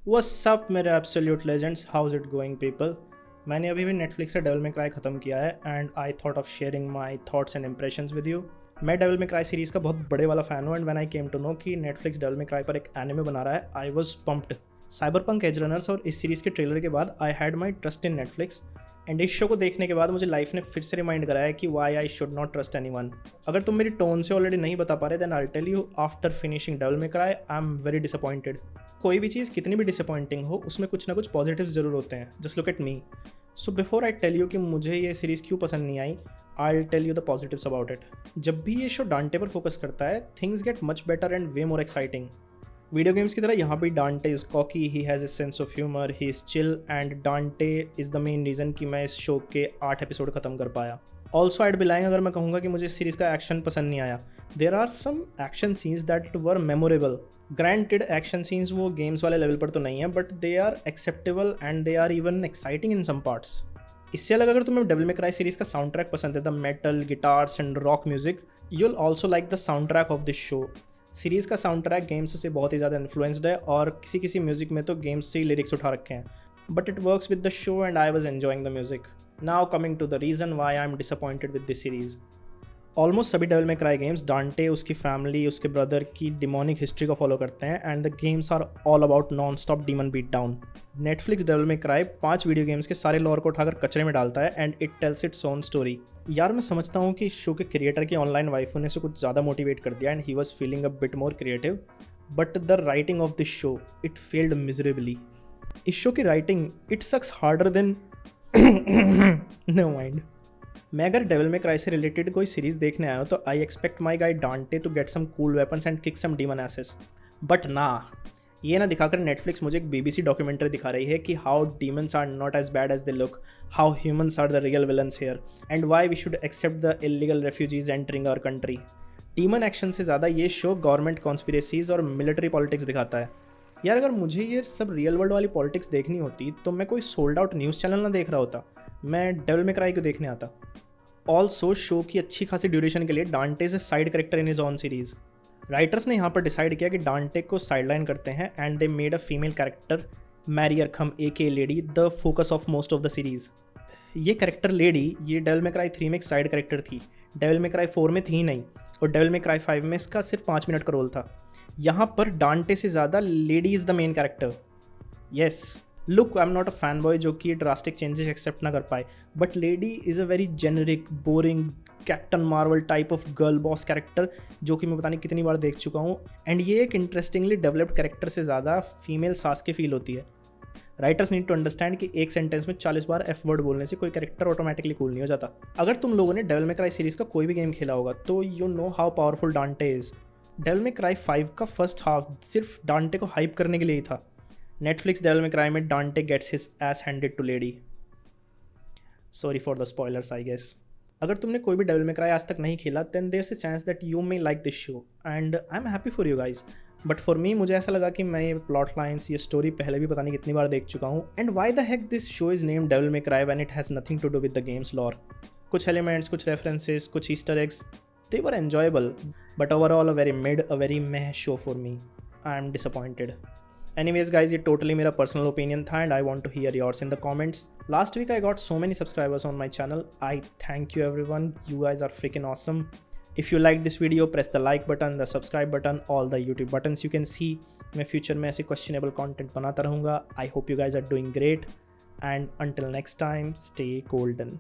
What's up मेरे absolute legends, how's it going people. मैंने अभी भी नेटफ्लिक्स से डेविल मे क्राई ख़त्म किया है and I thought of sharing my thoughts and impressions with you. मैं डेविल मे क्राई सीरीज़ का बहुत बड़े वाला फ़ैन हूँ and when I came to know कि नेटफ्लिक्स डेविल मे क्राई पर एक एनिमे बना रहा है, I was pumped. Cyberpunk Edgerunners और इस सीरीज़ के ट्रेलर के बाद I had my trust in Netflix and इस शो को देखने के बाद मुझे लाइफ ने फिर से रिमाइंड कराया कि why I should not trust anyone. अगर तुम मेरी टोन से ऑलरेडी नहीं बता पा रहे then I tell you, after finishing Devil May Cry I am very disappointed. कोई भी चीज़ कितनी भी डिसअपॉइंटिंग हो उसमें कुछ ना कुछ पॉजिटिव्स जरूर होते हैं। Just look at me. So before I tell you कि मुझे ये सीरीज़ क्यों पसंद नहीं आई, I tell you the positives about it. जब भी ये शो डांटे पर फोकस करता है, things get much better and way more exciting. Video games की तरह यहाँ पे Dante is cocky, he has a sense of humour, he is chill and Dante is the main reason कि मैं इस शो के 8 एपिसोड ख़त्म कर पाया। ऑल्सो आइड बी लाइंग अगर मैं कहूँगा कि मुझे इस सीरीज़ का एक्शन पसंद नहीं आया। There are some action scenes that were memorable. Granted action scenes वो गेम्स वाले लेवल पर तो नहीं है, but they are acceptable and they are even exciting in some parts. इससे अलग अगर तुम्हें डेविल मे क्राई सीरीज़ का साउंड ट्रैक पसंद है, the metal guitars and rock music, you will also like the soundtrack of this show. Series का sound track games से बहुत ही ज़्यादा इन्फ्लुएंस्ड है और किसी किसी म्यूजिक में तो गेम्स से ही लिरिक्स उठा रखे हैं, but it works with the show and I was enjoying the music. Now coming to the reason why I am disappointed with this series. Almost सभी Devil May Cry games Dante, उसकी family, उसके brother की demonic history को follow करते हैं and the games are all about nonstop demon beat down. Netflix Devil May Cry 5 video games के सारे lore को उठाकर कचरे में डालता है and it tells its own story. यार मैं समझता हूँ कि इस शो के क्रिएटर की ऑनलाइन वाइफ ने से कुछ ज़्यादा मोटिवेट कर दिया and he was feeling a bit more creative, but the writing of this show it failed miserably. इस शो की writing it sucks harder than no mind. मैं अगर डेविल मे क्राई से रिलेटेड कोई सीरीज़ देखने आया हूँ तो I expect my guy Dante to get some cool weapons and kick some demon asses, but ना, ये ना दिखाकर नेटफ्लिक्स मुझे एक BBC डॉक्यूमेंट्री दिखा रही है कि how demons are not as bad as they look, how humans are the real villains here and why we should accept the illegal refugees entering our country. Demon action से ज़्यादा ये show government conspiracies और military politics दिखाता है। यार अगर मुझे ये सब रियल वर्ल्ड वाली पॉलिटिक्स देखनी होती तो मैं कोई सोल्ड आउट न्यूज़ चैनल ना देख रहा होता, मैं डेविल मे क्राई को देखने आता। ऑल्सो शो की अच्छी खासी ड्यूरेशन के लिए डांटे is a side character in his on series. Writers ने यहाँ पर डिसाइड किया कि डांटे को साइडलाइन करते हैं and they made a female character, Mary Arkham AK lady, the focus of most of the series. ये कैरेक्टर लेडी ये डेविल मे क्राई 3 में एक साइड कैरेक्टर थी, डेविल मे क्राई 4 में थी नहीं, और डेविल मे क्राई 5 में इसका सिर्फ 5 मिनट का रोल था। यहाँ पर डांटे से ज़्यादा lady is the main character. Yes, look I am not a fan boy जो कि ड्रास्टिक चेंजेस एक्सेप्ट ना कर पाए, but lady is a very generic boring captain Marvel type of girl boss character जो कि मैं पता नहीं कितनी बार देख चुका हूँ एंड ये एक इंटरेस्टिंगली डेवलप्ड कैरेक्टर से ज़्यादा फीमेल सास के फील होती है। राइटर्स नीड टू अंडरस्टैंड कि एक सेंटेंस में 40 बार F वर्ड बोलने से कोई कैरेक्टर ऑटोमेटिकली कूल नहीं हो जाता। अगर तुम लोगों ने डेविल मे क्राई सीरीज़ का कोई भी गेम खेला होगा तो यू नो हाउ पावरफुल डांटे इज़। डेविल मे क्राई 5 का फर्स्ट हाफ सिर्फ डांटे को हाइप करने के लिए ही था। नेटफ्लिक्स डेविल मे क्राई में Dante gets his ass handed to Lady. Sorry for the spoilers I guess. अगर तुमने कोई भी डेविल मे क्राई आज तक नहीं खेला then there is a chance that you may like this show and I am happy for you guys, but for me मुझे ऐसा लगा कि मैं ये प्लॉट लाइन्स, ये स्टोरी पहले भी पता नहीं कितनी बार देख चुका हूँ and why the heck this show is named Devil May Cry when it has nothing to do with the games lore. कुछ एलिमेंट्स, कुछ रेफरेंसेस, कुछ Easter eggs, they were enjoyable, but overall a very mid, a very meh show for me. I am disappointed. Anyways guys, ये totally मेरा personal opinion था and I want to hear yours in the comments. Last week I got so many subscribers on my channel. I thank you everyone. You guys are freaking awesome. If you liked this video, press the like button, the subscribe button, all the YouTube buttons you can see. मैं future में ऐसे questionable content बनाता रहूँगा. I hope you guys are doing great and until next time, stay golden.